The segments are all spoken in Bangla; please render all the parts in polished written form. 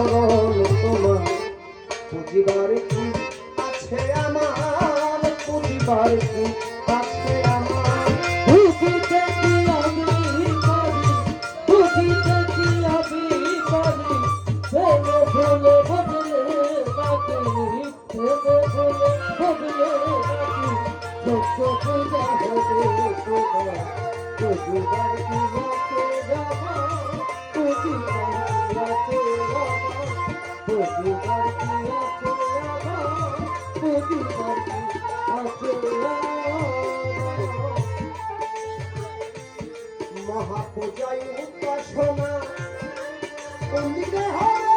চরণ তোমার পুজিবার কি আছে আমার, পুজিবার কি আছে আমার। বুঝিতে কি আমি করি, বুঝিতে কি আমি করি, ভেবে ভুলে বদলে বাকি, ভেবে ভুলে বদলে বাকি, সত্য পূজা হবে তোমার পুজিবার কি আছে আমার, পুজিবার কি আছে আমার, পুজিবার কি আছে আমার, পুজিবার কি আছে আমার। মহাপূজায় উপাসনা অন্যদিকে হবে।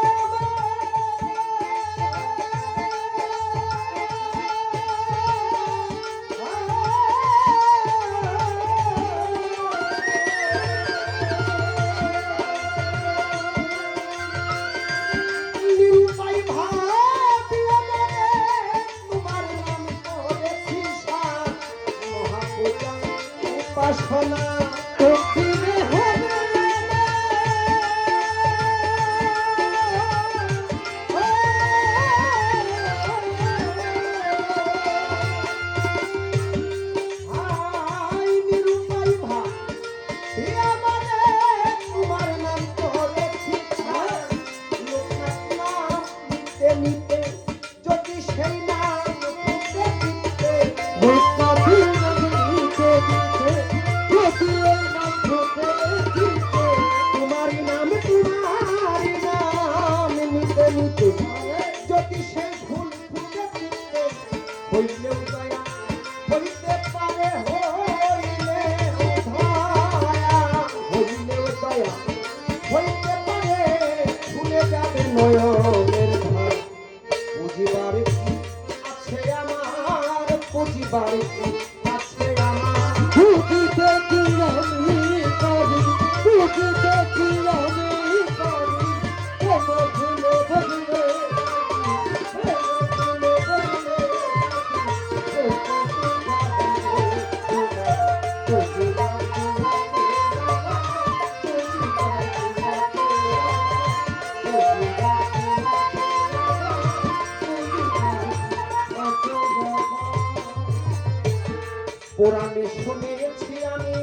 নিরুপায় ভাবিয়া মনে তোমার নাম করেছি সার। মহাপূজায় উপাসনা কঠিনে হবে হাই নিরুপায় ভাবিয়া মনে তোমার নাম করেছি সার। লোকনাথ নাম নিতে নিতে যদি সেই নাম ফুটে দিতে, তোমার নাম নিতে নিতে যদি সেই ভুল ফুটে দিতে, হইলেও দয়া হইতে পারে, হইলেও দয়া, হইলেও দয়া হইতে পারে, ভুলে যাবে নয়নের ধার। পুজিবার কি আছে আমার, পুজিবার কি আছে আমার। বুঝিতে কি আমি করি, বুঝিতে কি আমি করি, ভেবে ভুলে বদলে ভেবে ভুলে বদলে পুরাণে শুনেছি আমি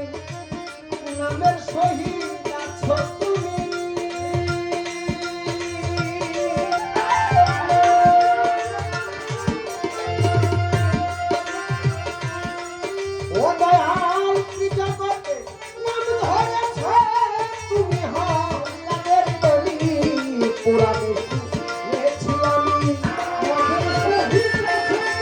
নামের সহিত আছো তুমি। ও দয়াল জগতে নাম ধরেছ তুমি, হও তাদের বলি। পুরাণে শুনেছি আমি নামের সহিত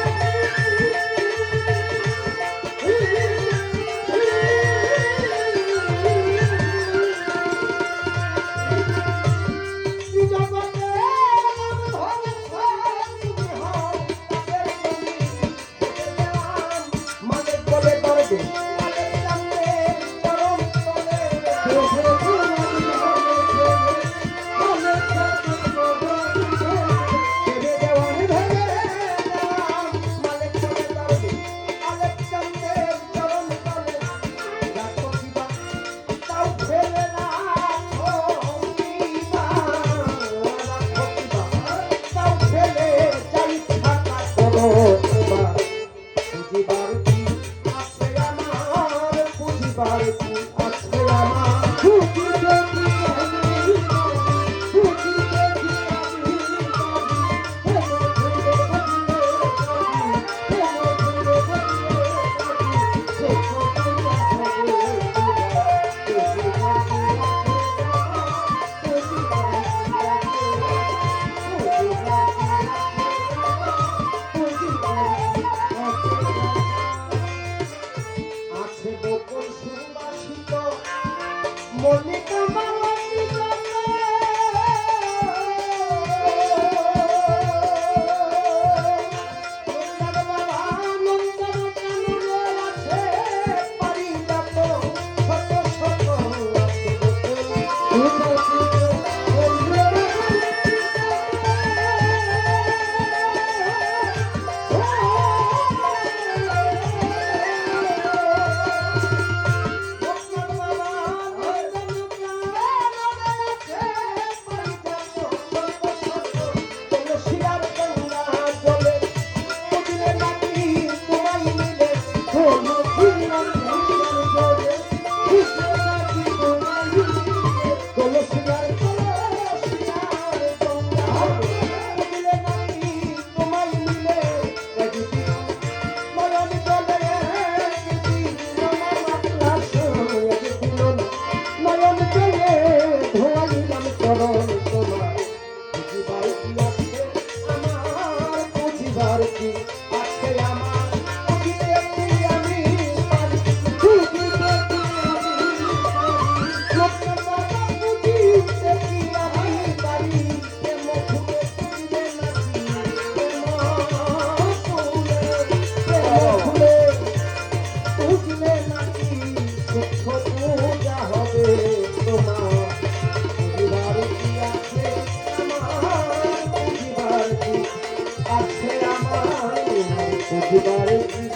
পুজিবার কি আছে আমার, পুজিবার কি আছে আমার। বুঝিতে কি আমি করি, বুঝিতে কি আমি করি, ভেবে ভুলে বদলে ভেবে ভুলে বদলে সত্য পূজা হবে পুজিবার কি আছে আমার, পুজিবার কি আছে আমার, পুজিবার কি আছে আছে গোপন সুবাসিত মল্লিকা মালতী জলে। নন্দার বাবা নন্দন কাননে আছে পারিজাত শত শত আছে গোপন। আছে আমার খুঁজবার